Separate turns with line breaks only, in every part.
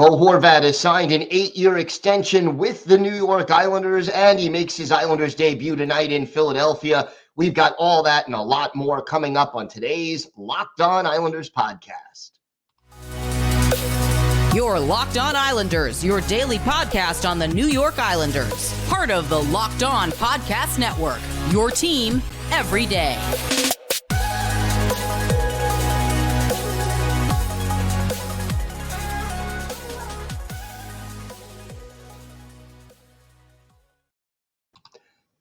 Bo Horvat has signed an 8-year extension with the New York Islanders, and he makes his Islanders debut tonight in Philadelphia. We've got all that and a lot more coming up on today's Locked On Islanders podcast.
Your Locked On Islanders, your daily podcast on the New York Islanders. Part of the Locked On Podcast Network, your team every day.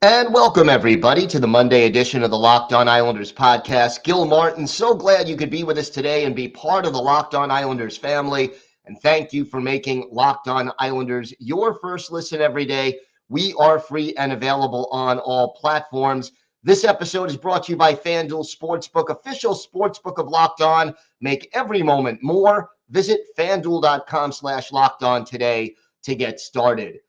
And welcome, everybody, to the Monday edition of the Locked On Islanders podcast. Gil Martin, so glad you could be with us today and be part of the Locked On Islanders family. And thank you for making Locked On Islanders your first listen every day. We are free and available on all platforms. This episode is brought to you by FanDuel Sportsbook, official sportsbook of Locked On. Make every moment more. Visit FanDuel.com/LockedOn today to get started.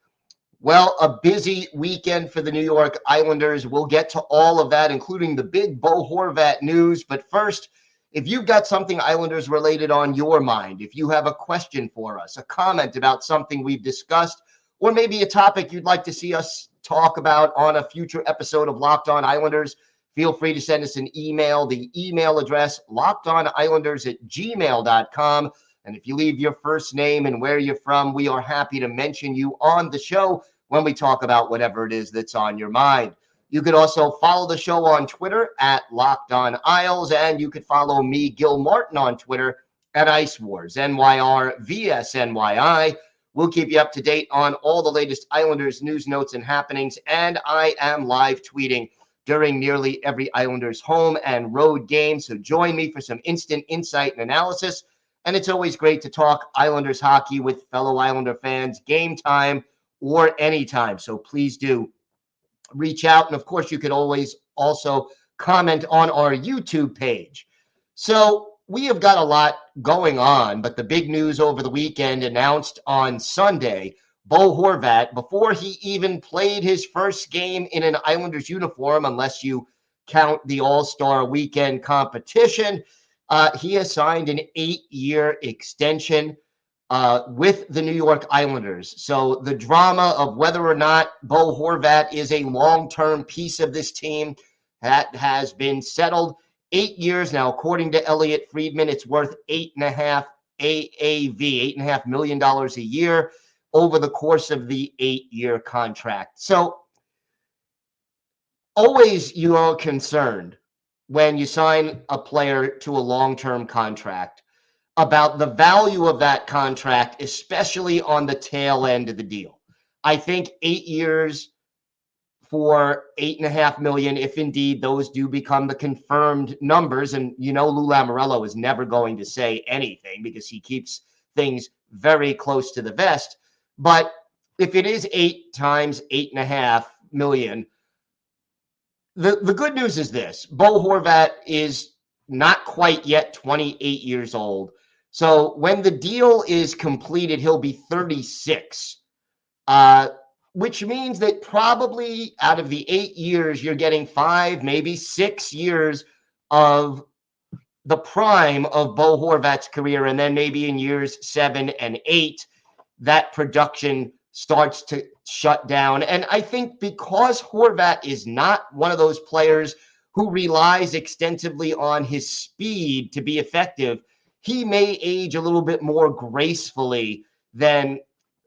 Well, a busy weekend for the New York Islanders. We'll get to all of that, including the big Bo Horvat news. But first, if you've got something Islanders related on your mind, if you have a question for us, a comment about something we've discussed, or maybe a topic you'd like to see us talk about on a future episode of Locked On Islanders, feel free to send us an email. The email address, lockedonislanders@gmail.com. And if you leave your first name and where you're from, we are happy to mention you on the show when we talk about whatever it is that's on your mind. You could also follow the show on Twitter at Locked On Isles, and you could follow me, Gil Martin, on Twitter at Ice Wars, NYR_VSNYI. We'll keep you up to date on all the latest Islanders news, notes, and happenings, and I am live tweeting during nearly every Islanders home and road game, so join me for some instant insight and analysis. And it's always great to talk Islanders hockey with fellow Islander fans, game time or anytime. So please do reach out. And of course, you could always also comment on our YouTube page. So we have got a lot going on, but the big news over the weekend announced on Sunday, Bo Horvat, before he even played his first game in an Islanders uniform, unless you count the All Star Weekend competition, he has signed an 8-year extension with the New York Islanders. So the drama of whether or not Bo Horvat is a long-term piece of this team, that has been settled. 8 years now, according to Elliotte Friedman, it's worth $8.5 AAV, $8.5 million a year over the course of the 8-year contract. So always you are concerned when you sign a player to a long-term contract about the value of that contract, especially on the tail end of the deal. I think 8 years for $8.5 million, if indeed those do become the confirmed numbers, and you know Lou Lamoriello is never going to say anything because he keeps things very close to the vest. But if it is 8 times $8.5 million, the good news is this: Bo Horvat is not quite yet 28 years old. So when the deal is completed, he'll be 36, which means that probably out of the 8 years, you're getting 5, maybe 6 years of the prime of Bo Horvat's career. And then maybe in years 7 and 8, that production starts to shut down. And I think because Horvat is not one of those players who relies extensively on his speed to be effective, he may age a little bit more gracefully than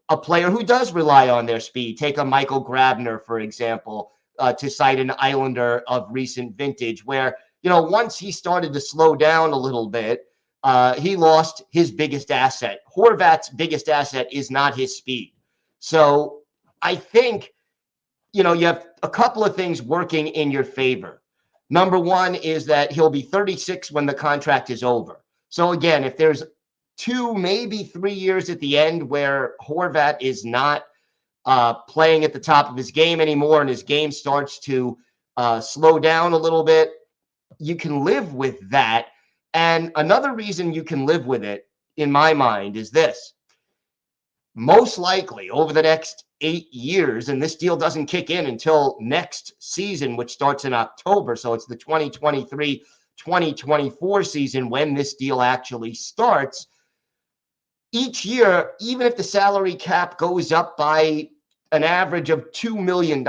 a player who does rely on their speed. Take a Michael Grabner, for example, to cite an Islander of recent vintage, where, you know, once he started to slow down a little bit, he lost his biggest asset. Horvat's biggest asset is not his speed. So I think, you know, you have a couple of things working in your favor. Number one is that he'll be 36 when the contract is over. So again, if there's 2, maybe 3 years at the end where Horvat is not playing at the top of his game anymore and his game starts to slow down a little bit, you can live with that. And another reason you can live with it, in my mind, is this: most likely over the next 8 years, and this deal doesn't kick in until next season, which starts in October. So it's the 2023-2024 season when this deal actually starts. each year, even if the salary cap goes up by an average of $2 million,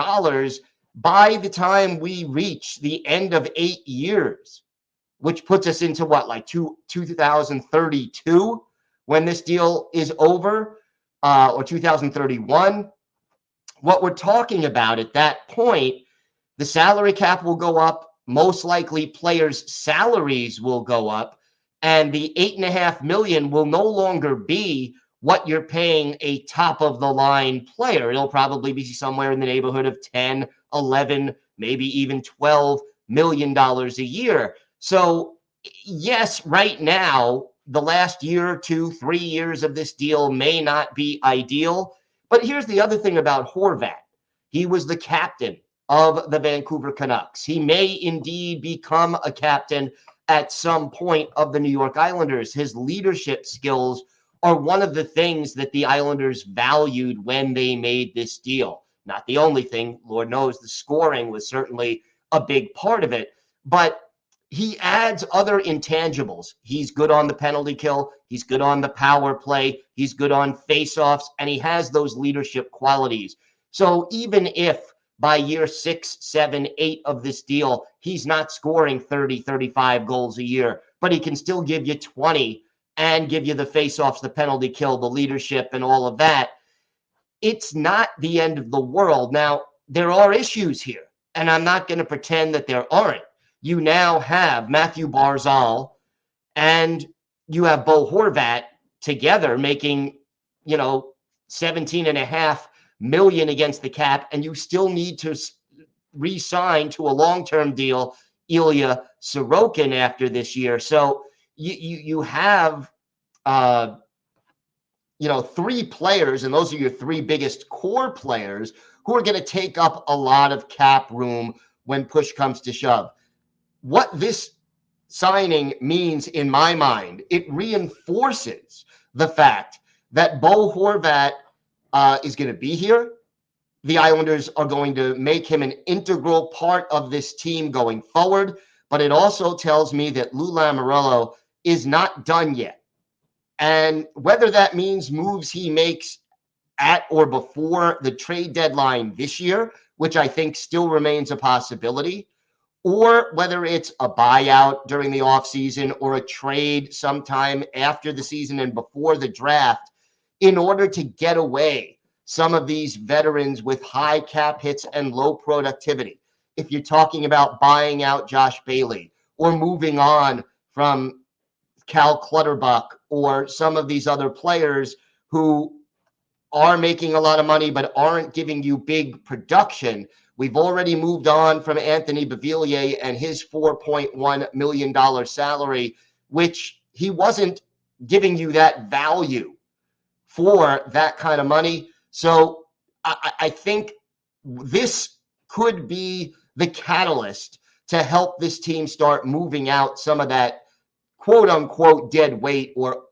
by the time we reach the end of 8 years, which puts us into what, like 2032 when this deal is over, or 2031, what we're talking about at that point, the salary cap will go up. Most likely players' salaries will go up, and the $8.5 million will no longer be what you're paying a top of the line player. It'll probably be somewhere in the neighborhood of 10, 11, maybe even $12 million a year. So yes, right now, the last year or 2, 3 years of this deal may not be ideal. But here's the other thing about Horvat. He was the captain of the Vancouver Canucks. He may indeed become a captain at some point of the New York Islanders. His leadership skills are one of the things that the Islanders valued when they made this deal. Not the only thing. Lord knows the scoring was certainly a big part of it. But he adds other intangibles. He's good on the penalty kill. He's good on the power play. He's good on faceoffs, and he has those leadership qualities. So even if by year 6, 7, 8 of this deal, he's not scoring 30, 35 goals a year, but he can still give you 20 and give you the faceoffs, the penalty kill, the leadership, and all of that. It's not the end of the world. Now, there are issues here, and I'm not going to pretend that there aren't. You now have Mathew Barzal and you have Bo Horvat together making, 17.5 million against the cap, and you still need to re-sign to a long-term deal Ilya Sorokin after this year. So you have three players, and those are your three biggest core players who are going to take up a lot of cap room when push comes to shove. What this signing means in my mind, it reinforces the fact that Bo Horvat is going to be here. The Islanders are going to make him an integral part of this team going forward, but it also tells me that Lou Lamoriello is not done yet. And whether that means moves he makes at or before the trade deadline this year, which I think still remains a possibility, or whether it's a buyout during the offseason or a trade sometime after the season and before the draft, in order to get away some of these veterans with high cap hits and low productivity. If you're talking about buying out Josh Bailey or moving on from Cal Clutterbuck or some of these other players who are making a lot of money but aren't giving you big production. We've already moved on from Anthony Beauvillier and his $4.1 million salary, which he wasn't giving you that value for that kind of money. So I think this could be the catalyst to help this team start moving out some of that quote unquote dead weight or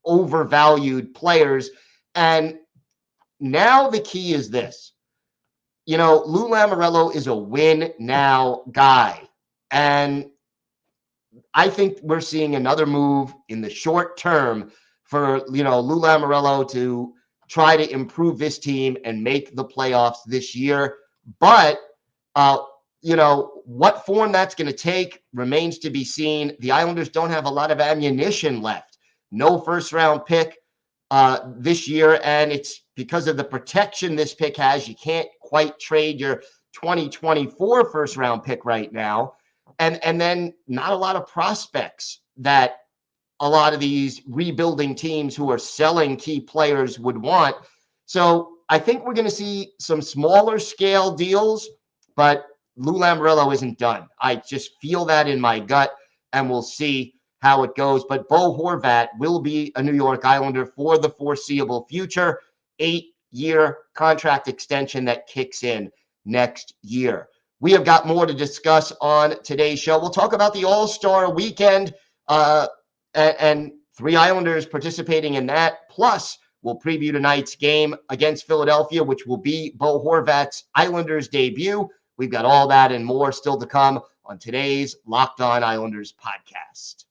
overvalued players. And now the key is this. Lou Lamoriello is a win now guy. And I think we're seeing another move in the short term for, Lou Lamoriello to try to improve this team and make the playoffs this year. But, what form that's going to take remains to be seen. The Islanders don't have a lot of ammunition left. No first-round pick this year, and it's because of the protection this pick has. You can't quite trade your 2024 first-round pick right now. And then not a lot of prospects that a lot of these rebuilding teams who are selling key players would want. So I think we're going to see some smaller scale deals, but Lou Lamoriello isn't done. I just feel that in my gut, and we'll see how it goes. But Bo Horvat will be a New York Islander for the foreseeable future. 8-year contract extension that kicks in next year. We have got more to discuss on today's show. We'll talk about the All Star Weekend and 3 Islanders participating in that. Plus, we'll preview tonight's game against Philadelphia, which will be Bo Horvat's Islanders debut. We've got all that and more still to come on today's Locked On Islanders podcast.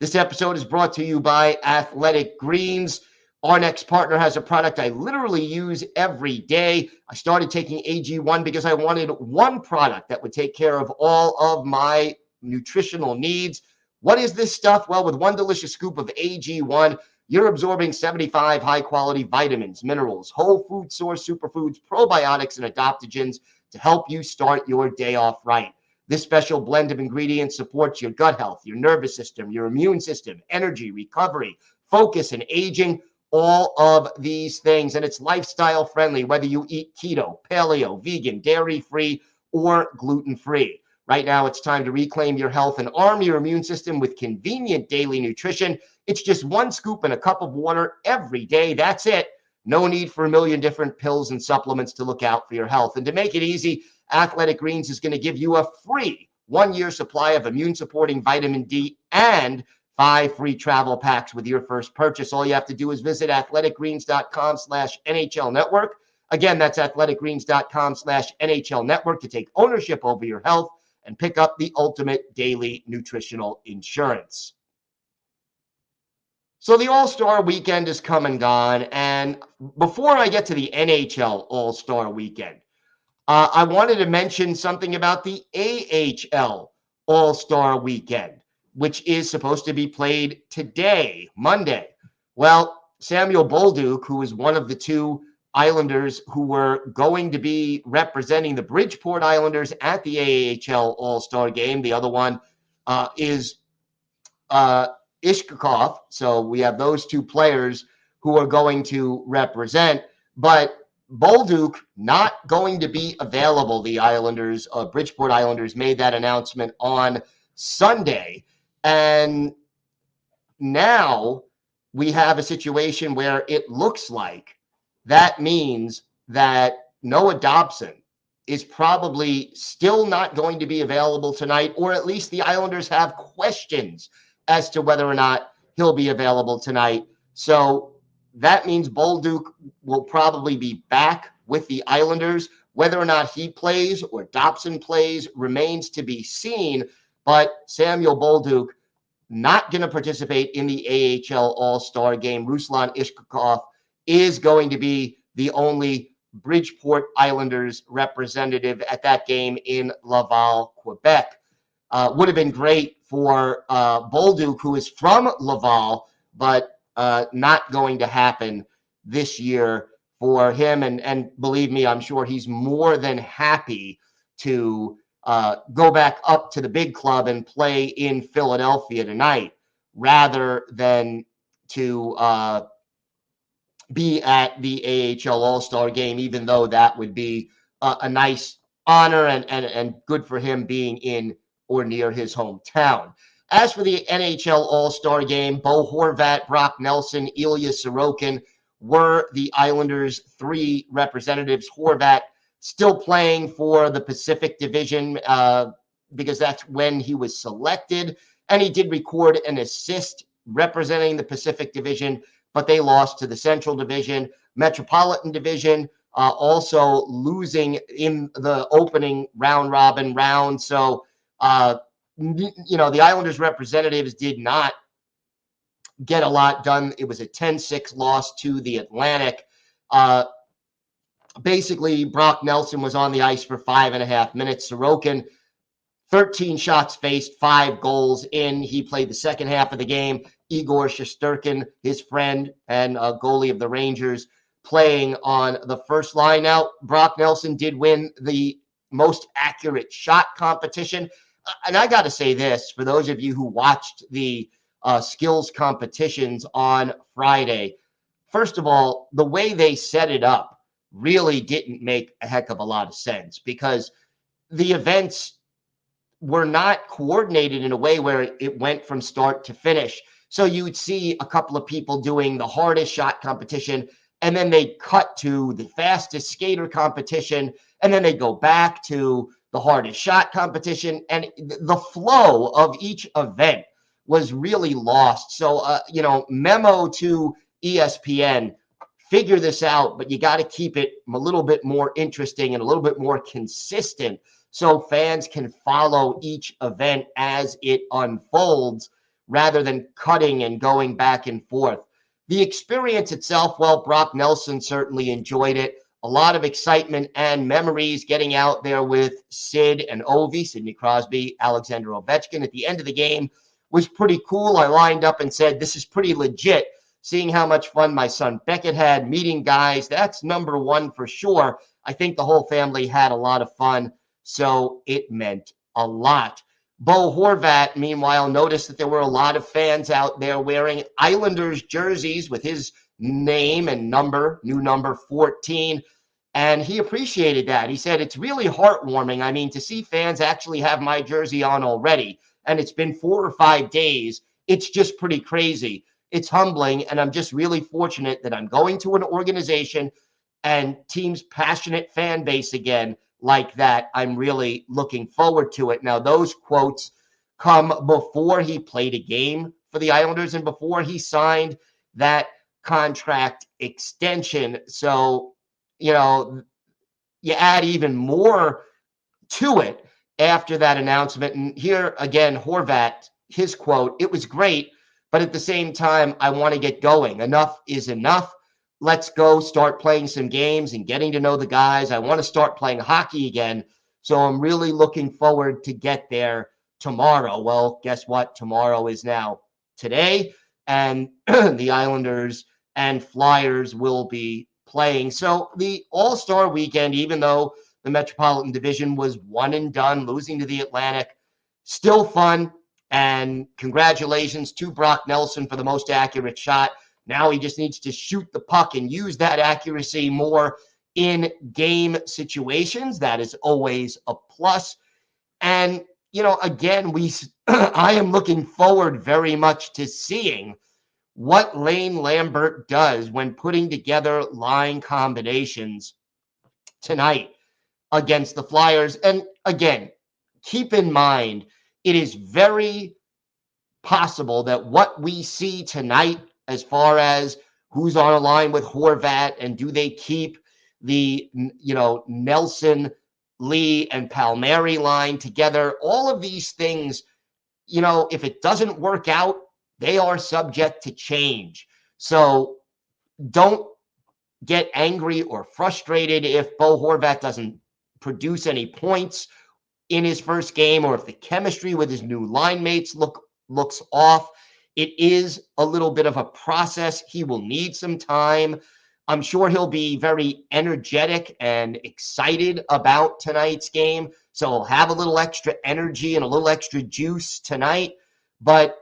This episode is brought to you by Athletic Greens. Our next partner has a product I literally use every day. I started taking AG1 because I wanted one product that would take care of all of my nutritional needs. What is this stuff? Well, with one delicious scoop of AG1, you're absorbing 75 high-quality vitamins, minerals, whole food source superfoods, probiotics, and adaptogens to help you start your day off right. This special blend of ingredients supports your gut health, your nervous system, your immune system, energy, recovery, focus, and aging, all of these things. And it's lifestyle friendly, whether you eat keto, paleo, vegan, dairy-free, or gluten-free. Right now, it's time to reclaim your health and arm your immune system with convenient daily nutrition. It's just one scoop in a cup of water every day. That's it. No need for a million different pills and supplements to look out for your health. And to make it easy, Athletic Greens is going to give you a free 1-year supply of immune-supporting vitamin D and 5 free travel packs with your first purchase. All you have to do is visit athleticgreens.com/NHL Network. Again, that's athleticgreens.com/NHL Network to take ownership over your health and pick up the ultimate daily nutritional insurance. So the All-Star Weekend is come and gone, and before I get to the NHL All-Star Weekend, I wanted to mention something about the AHL All-Star Weekend, which is supposed to be played today, Monday. Well, Samuel Bolduc, who is one of the two Islanders who were going to be representing the Bridgeport Islanders at the AHL All-Star Game. The other one is Ishkakov. So we have those two players who are going to represent. But Bolduc not going to be available. The Islanders, Bridgeport Islanders, made that announcement on Sunday. And now we have a situation where it looks like that means that Noah Dobson is probably still not going to be available tonight, or at least the Islanders have questions as to whether or not he'll be available tonight. So that means Bolduc will probably be back with the Islanders. Whether or not he plays or Dobson plays remains to be seen, but Samuel Bolduc not going to participate in the AHL All-Star Game. Ruslan Ishkakov is going to be the only Bridgeport Islanders representative at that game in Laval, Quebec. Would have been great for Bolduc, who is from Laval, but not going to happen this year for him. And believe me, I'm sure he's more than happy to go back up to the big club and play in Philadelphia tonight rather than to be at the AHL All-Star Game, even though that would be a nice honor and good for him being in or near his hometown. As for the NHL All-Star Game, Bo Horvat, Brock Nelson, Ilya Sorokin were the Islanders' 3 representatives. Horvat still playing for the Pacific Division because that's when he was selected, and he did record an assist representing the Pacific Division, but they lost to the Central Division. Metropolitan Division also losing in the opening round-robin round. So, the Islanders representatives did not get a lot done. It was a 10-6 loss to the Atlantic. Basically, Brock Nelson was on the ice for 5.5 minutes. Sorokin, 13 shots faced, 5 goals in. He played the second half of the game. Igor Shesterkin, his friend and goalie of the Rangers, playing on the first line. Now, Brock Nelson did win the most accurate shot competition. And I got to say this, for those of you who watched the skills competitions on Friday, first of all, the way they set it up really didn't make a heck of a lot of sense because the events were not coordinated in a way where it went from start to finish. So you would see a couple of people doing the hardest shot competition, and then they cut to the fastest skater competition, and then they go back to the hardest shot competition, and the flow of each event was really lost. So, memo to ESPN, figure this out, but you got to keep it a little bit more interesting and a little bit more consistent so fans can follow each event as it unfolds rather than cutting and going back and forth. The experience itself, well, Brock Nelson certainly enjoyed it. A lot of excitement and memories getting out there with Sid and Ovi, Sidney Crosby, Alexander Ovechkin at the end of the game was pretty cool. I lined up and said, this is pretty legit. Seeing how much fun my son Beckett had, meeting guys, that's number one for sure. I think the whole family had a lot of fun, so it meant a lot. Bo Horvat, meanwhile, noticed that there were a lot of fans out there wearing Islanders jerseys with his name and number, new number 14, and he appreciated that. He said, it's really heartwarming. I mean, to see fans actually have my jersey on already, and it's been 4 or 5 days, it's just pretty crazy. It's humbling, and I'm just really fortunate that I'm going to an organization and team's passionate fan base again like that. I'm really looking forward to it. Now, those quotes come before he played a game for the Islanders and before he signed that contract extension. So, you add even more to it after that announcement. And here again, Horvat, his quote, it was great, but at the same time, I want to get going. Enough is enough. Let's go start playing some games and getting to know the guys. I want to start playing hockey again. So I'm really looking forward to get there tomorrow. Well, guess what? Tomorrow is now today, and the Islanders and Flyers will be playing. So the All Star Weekend, even though the Metropolitan Division was one and done, losing to the Atlantic, still fun. And congratulations to Brock Nelson for the most accurate shot. Now he just needs to shoot the puck and use that accuracy more in game situations. That is always a plus. And, again, I am looking forward very much to seeing what Lane Lambert does when putting together line combinations tonight against the Flyers. And again, keep in mind, it is very possible that what we see tonight, as far as who's on a line with Horvat and do they keep the, Nelson, Lee, and Palmieri line together, all of these things, if it doesn't work out, they are subject to change. So don't get angry or frustrated if Bo Horvat doesn't produce any points in his first game, or if the chemistry with his new line mates looks off. It is a little bit of a process. He will need some time. I'm sure he'll be very energetic and excited about tonight's game. So he'll have a little extra energy and a little extra juice tonight. But,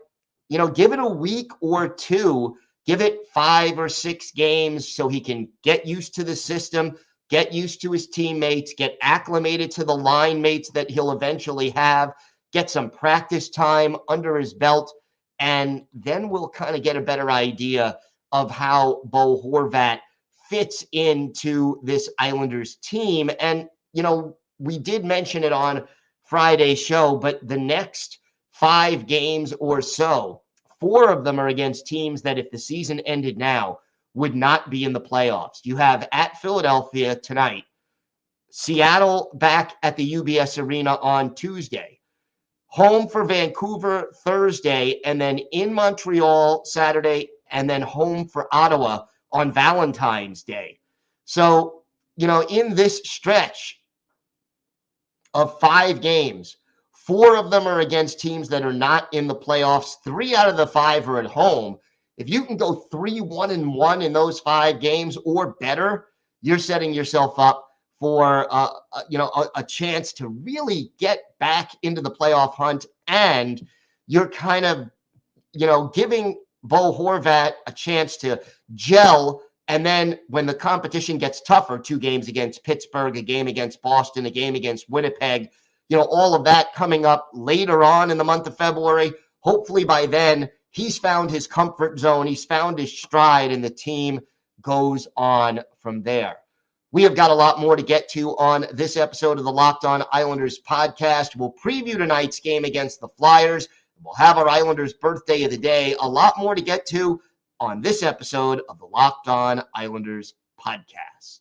give it a week or two, give it 5 or 6 games so he can get used to the system, get used to his teammates, get acclimated to the line mates that he'll eventually have, get some practice time under his belt, and then we'll kind of get a better idea of how Bo Horvat fits into this Islanders team. And, we did mention it on Friday's show, but the next 5 games or so, 4 of them are against teams that if the season ended now, would not be in the playoffs. You have at Philadelphia tonight, Seattle back at the UBS Arena on Tuesday, home for Vancouver Thursday, and then in Montreal Saturday, and then home for Ottawa on Valentine's Day. So, in this stretch of 5 games, 4 of them are against teams that are not in the playoffs. 3 out of the 5 are at home. If you can go 3-1-1 in those 5 games or better, you're setting yourself up for a chance to really get back into the playoff hunt, and you're kind of giving Bo Horvat a chance to gel. And then when the competition gets tougher, 2 games against Pittsburgh, a game against Boston, a game against Winnipeg, all of that coming up later on in the month of February, hopefully by then he's found his comfort zone, he's found his stride, and the team goes on from there. We have got a lot more to get to on this episode of the Locked On Islanders podcast. We'll preview tonight's game against the Flyers. We'll have our Islanders birthday of the day. A lot more to get to on this episode of the Locked On Islanders podcast.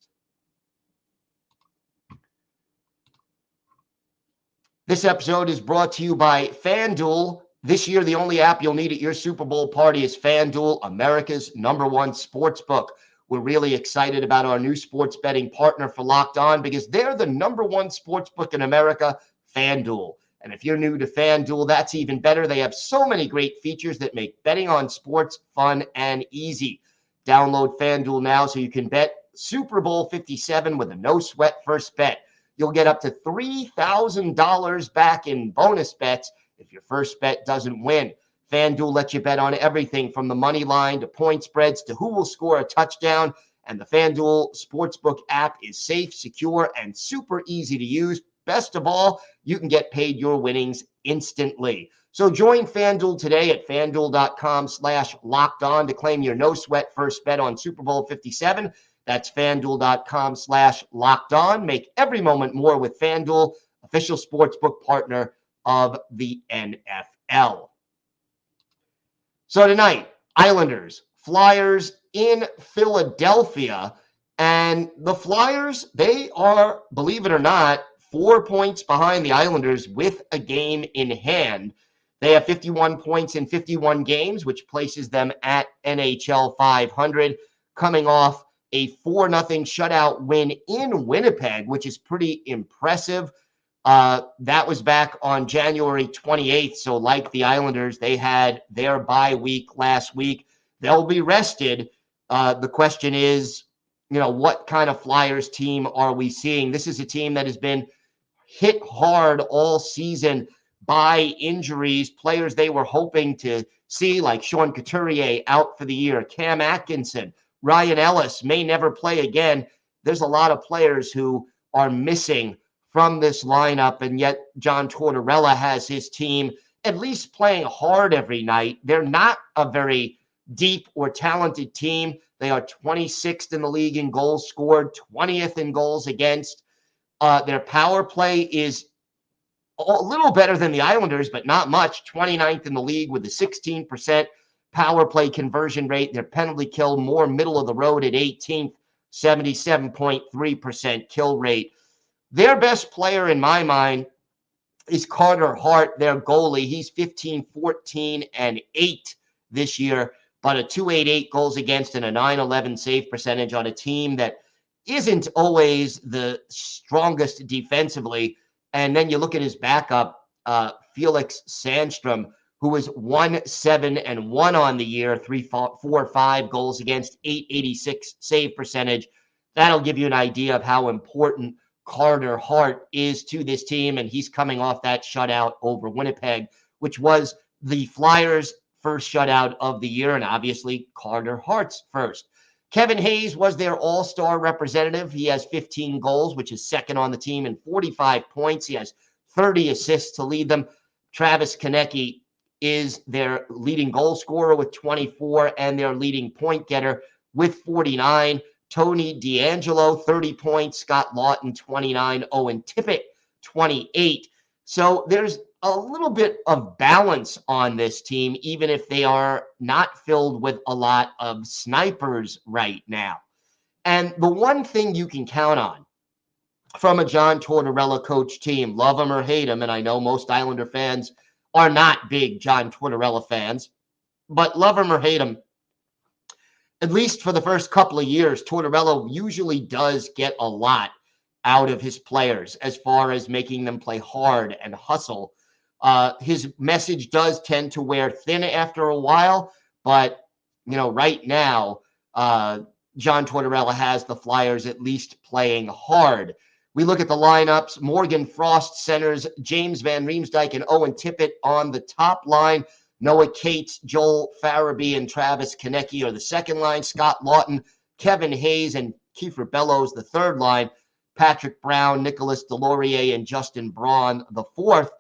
This episode is brought to you by FanDuel. This year, the only app you'll need at your Super Bowl party is FanDuel, America's #1 sports book. We're really excited about our new sports betting partner for Locked On because they're the #1 sports book in America, FanDuel. And if you're new to FanDuel, that's even better. They have so many great features that make betting on sports fun and easy. Download FanDuel now so you can bet Super Bowl 57 with a no-sweat first bet. You'll get up to $3,000 back in bonus bets if your first bet doesn't win. FanDuel lets you bet on everything from the money line to point spreads to who will score a touchdown. And the FanDuel Sportsbook app is safe, secure, and super easy to use. Best of all, you can get paid your winnings instantly. So join FanDuel today at FanDuel.com/LockedOn to claim your no-sweat first bet on Super Bowl 57. That's FanDuel.com/LockedOn. Make every moment more with FanDuel, official sportsbook partner of the NFL. So tonight, Islanders, Flyers in Philadelphia. And the Flyers, they are, believe it or not, 4 points behind the Islanders with a game in hand. They have 51 points in 51 games, which places them at NHL 500, coming off a 4-0 shutout win in Winnipeg, which is pretty impressive. That was back on January 28th. So like the Islanders, they had their bye week last week. They'll be rested. The question is, what kind of Flyers team are we seeing? This is a team that has been hit hard all season by injuries. Players they were hoping to see, like Sean Couturier, out for the year. Cam Atkinson, Ryan Ellis may never play again. There's a lot of players who are missing from this lineup, and yet John Tortorella has his team at least playing hard every night. They're not a very deep or talented team. They are 26th in the league in goals scored, 20th in goals against. Their power play is a little better than the Islanders, but not much. 29th in the league with a 16% power play conversion rate. Their penalty kill more middle of the road at 18th, 77.3% kill rate. Their best player in my mind is Carter Hart, their goalie. He's 15, 14, and 8 this year, but a 2.88 goals against and a 9.11 save percentage on a team that isn't always the strongest defensively. And then you look at his backup, Felix Sandstrom, who was 1-7-1 on the year, 3.45 goals against, 8.86 save percentage. That'll give you an idea of how important Carter Hart is to this team, and he's coming off that shutout over Winnipeg, which was the Flyers' first shutout of the year, and obviously Carter Hart's first. Kevin Hayes was their all-star representative. He has 15 goals, which is second on the team, and 45 points. He has 30 assists to lead them. Travis Konecny is their leading goal scorer with 24 and their leading point getter with 49. Tony DeAngelo, 30 points. Scott Lawton, 29. Owen Tippett, 28. So there's a little bit of balance on this team, even if they are not filled with a lot of snipers right now. And the one thing you can count on from a John Tortorella coach team, love him or hate him, and I know most Islander fans are not big John Tortorella fans, but love him or hate him, at least for the first couple of years, Tortorella usually does get a lot out of his players as far as making them play hard and hustle. His message does tend to wear thin after a while, but right now, John Tortorella has the Flyers at least playing hard. We look at the lineups. Morgan Frost centers James Van Riemsdyk and Owen Tippett on the top line. Noah Cates, Joel Farabee, and Travis Konecny are the second line. Scott Lawton, Kevin Hayes, and Kiefer Bellows, the third line. Patrick Brown, Nicholas Deslauriers, and Justin Braun, the fourth.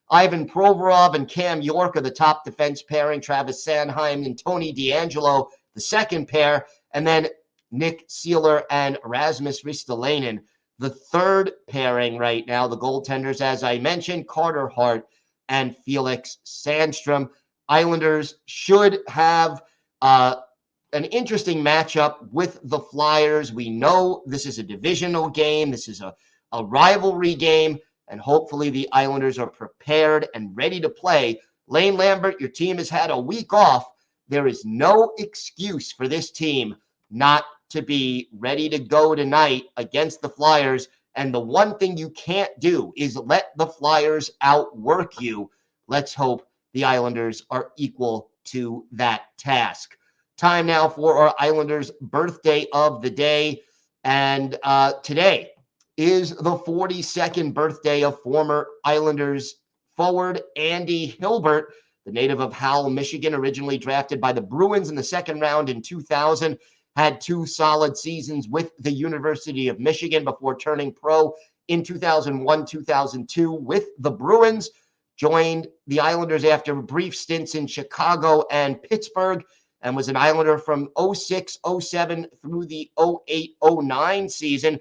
Ivan Provorov and Cam York are the top defense pairing. Travis Sanheim and Tony DeAngelo, the second pair. And then Nick Seeler and Rasmus Ristolainen, the third pairing right now. The goaltenders, as I mentioned, Carter Hart and Felix Sandstrom. Islanders should have an interesting matchup with the Flyers. We know this is a divisional game. This is a rivalry game, and hopefully the Islanders are prepared and ready to play Lane Lambert, your team has had a week off. There is no excuse for this team not to be ready to go tonight against the Flyers. And the one thing you can't do is let the Flyers outwork you. Let's hope the Islanders are equal to that task. Time now for our Islanders' birthday of the day. And today is the 42nd birthday of former Islanders forward Andy Hilbert, the native of Howell, Michigan, originally drafted by the Bruins in the second round in 2000. Had 2 solid seasons with the University of Michigan before turning pro in 2001-2002 with the Bruins. Joined the Islanders after brief stints in Chicago and Pittsburgh, and was an Islander from 06-07 through the 08-09 season.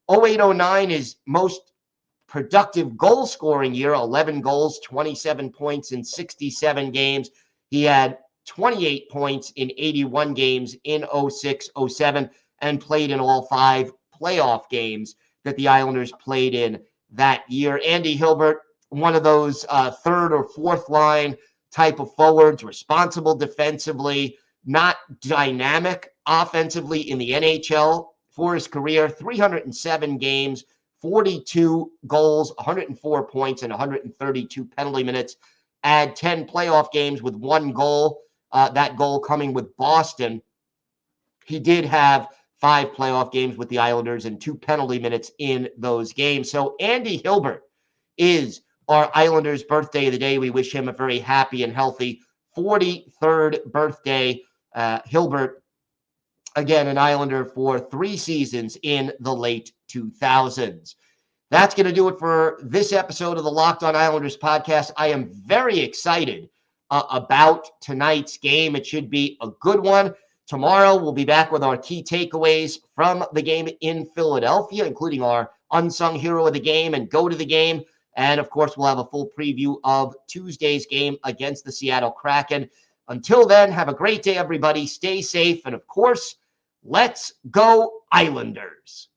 08-09 is most productive goal scoring year, 11 goals, 27 points in 67 games. He had 28 points in 81 games in 06-07 and played in all 5 playoff games that the Islanders played in that year. Andy Hilbert, one of those third or fourth line type of forwards, responsible defensively, not dynamic offensively in the NHL for his career. 307 games, 42 goals, 104 points, and 132 penalty minutes. Add 10 playoff games with 1 goal, that goal coming with Boston. He did have 5 playoff games with the Islanders and 2 penalty minutes in those games. So Andy Hilbert is our Islanders' birthday of the day. We wish him a very happy and healthy 43rd birthday. Hilbert, again, an Islander for 3 seasons in the late 2000s. That's going to do it for this episode of the Locked On Islanders podcast. I am very excited about tonight's game. It should be a good one. Tomorrow, we'll be back with our key takeaways from the game in Philadelphia, including our unsung hero of the game and go to the game. And, of course, we'll have a full preview of Tuesday's game against the Seattle Kraken. Until then, have a great day, everybody. Stay safe. And, of course, let's go Islanders.